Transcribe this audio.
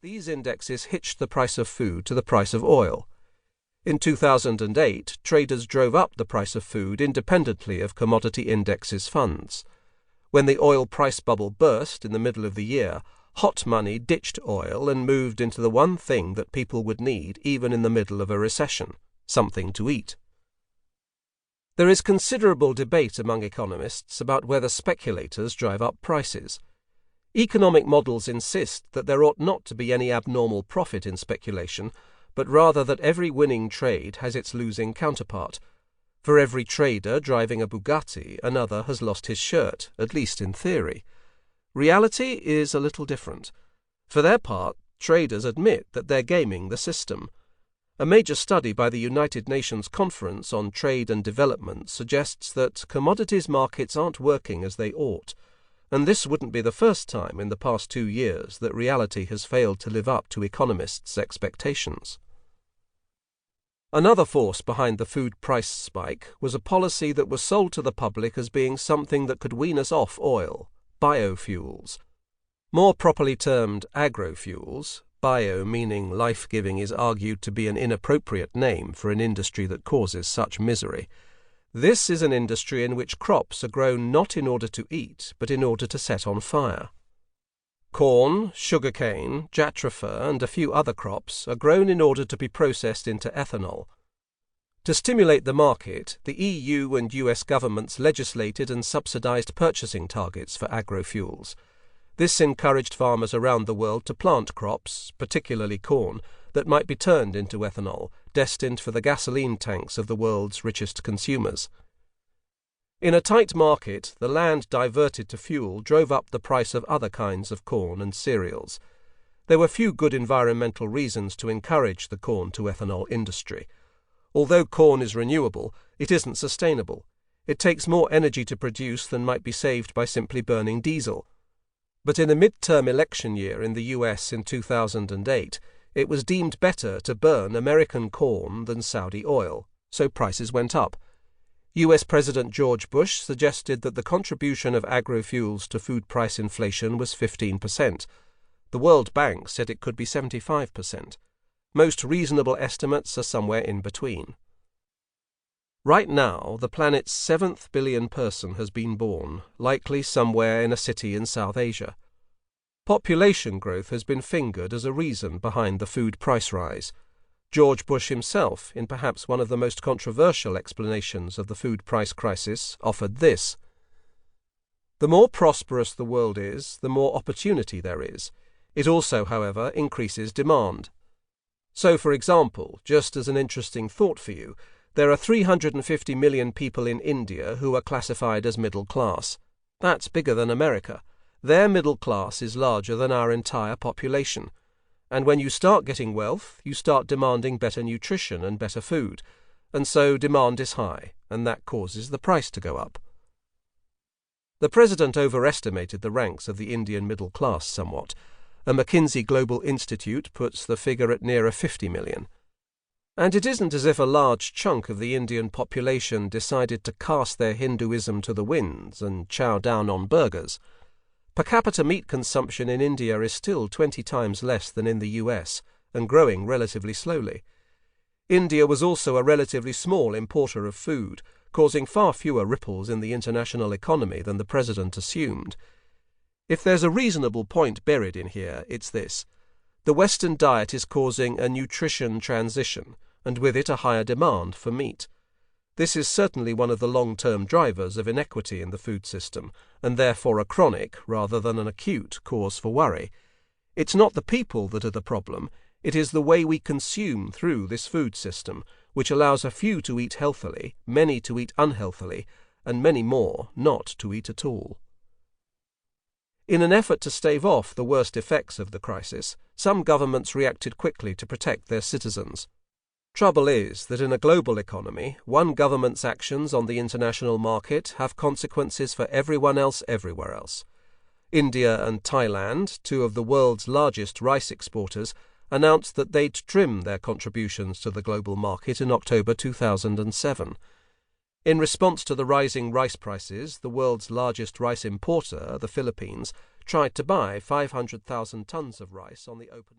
These indexes hitched the price of food to the price of oil. In 2008, traders drove up the price of food independently of commodity indexes funds. When the oil price bubble burst in the middle of the year, hot money ditched oil and moved into the one thing that people would need even in the middle of a recession: something to eat. There is considerable debate among economists about whether speculators drive up prices. Economic models insist that there ought not to be any abnormal profit in speculation, but rather that every winning trade has its losing counterpart. For every trader driving a Bugatti, another has lost his shirt, at least in theory. Reality is a little different. For their part, traders admit that they're gaming the system. A major study by the United Nations Conference on Trade and Development suggests that commodities markets aren't working as they ought, and this wouldn't be the first time in the past 2 years that reality has failed to live up to economists' expectations. Another force behind the food price spike was a policy that was sold to the public as being something that could wean us off oil: biofuels. More properly termed agrofuels, bio meaning life-giving is argued to be an inappropriate name for an industry that causes such misery. This is an industry in which crops are grown not in order to eat, but in order to set on fire. Corn, sugarcane, jatropha, and a few other crops are grown in order to be processed into ethanol. To stimulate the market, the EU and US governments legislated and subsidized purchasing targets for agrofuels. This encouraged farmers around the world to plant crops, particularly corn, that might be turned into ethanol, destined for the gasoline tanks of the world's richest consumers. In a tight market, the land diverted to fuel drove up the price of other kinds of corn and cereals. There were few good environmental reasons to encourage the corn-to-ethanol industry. Although corn is renewable, it isn't sustainable. It takes more energy to produce than might be saved by simply burning diesel. But in a mid-term election year in the US in 2008, it was deemed better to burn American corn than Saudi oil, so prices went up. US President George Bush suggested that the contribution of agrofuels to food price inflation was 15%. The World Bank said it could be 75%. Most reasonable estimates are somewhere in between. Right now, the planet's 7th billion person has been born, likely somewhere in a city in South Asia. Population growth has been fingered as a reason behind the food price rise. George Bush himself, in perhaps one of the most controversial explanations of the food price crisis, offered this: "The more prosperous the world is, the more opportunity there is. It also, however, increases demand." So, for example, just as an interesting thought for you, there are 350 million people in India who are classified as middle class. That's bigger than America. Their middle class is larger than our entire population. And when you start getting wealth, you start demanding better nutrition and better food. And so demand is high, and that causes the price to go up. The president overestimated the ranks of the Indian middle class somewhat. A McKinsey Global Institute puts the figure at nearer 50 million. And it isn't as if a large chunk of the Indian population decided to cast their Hinduism to the winds and chow down on burgers. Per capita meat consumption in India is still 20 times less than in the US, and growing relatively slowly. India was also a relatively small importer of food, causing far fewer ripples in the international economy than the president assumed. If there's a reasonable point buried in here, it's this: the Western diet is causing a nutrition transition, and with it a higher demand for meat. This is certainly one of the long-term drivers of inequity in the food system, and therefore a chronic, rather than an acute, cause for worry. It's not the people that are the problem, it is the way we consume through this food system, which allows a few to eat healthily, many to eat unhealthily, and many more not to eat at all. In an effort to stave off the worst effects of the crisis, some governments reacted quickly to protect their citizens. Trouble is that in a global economy, one government's actions on the international market have consequences for everyone else everywhere else. India and Thailand, two of the world's largest rice exporters, announced that they'd trim their contributions to the global market in October 2007. In response to the rising rice prices, the world's largest rice importer, the Philippines, tried to buy 500,000 tons of rice on the open market.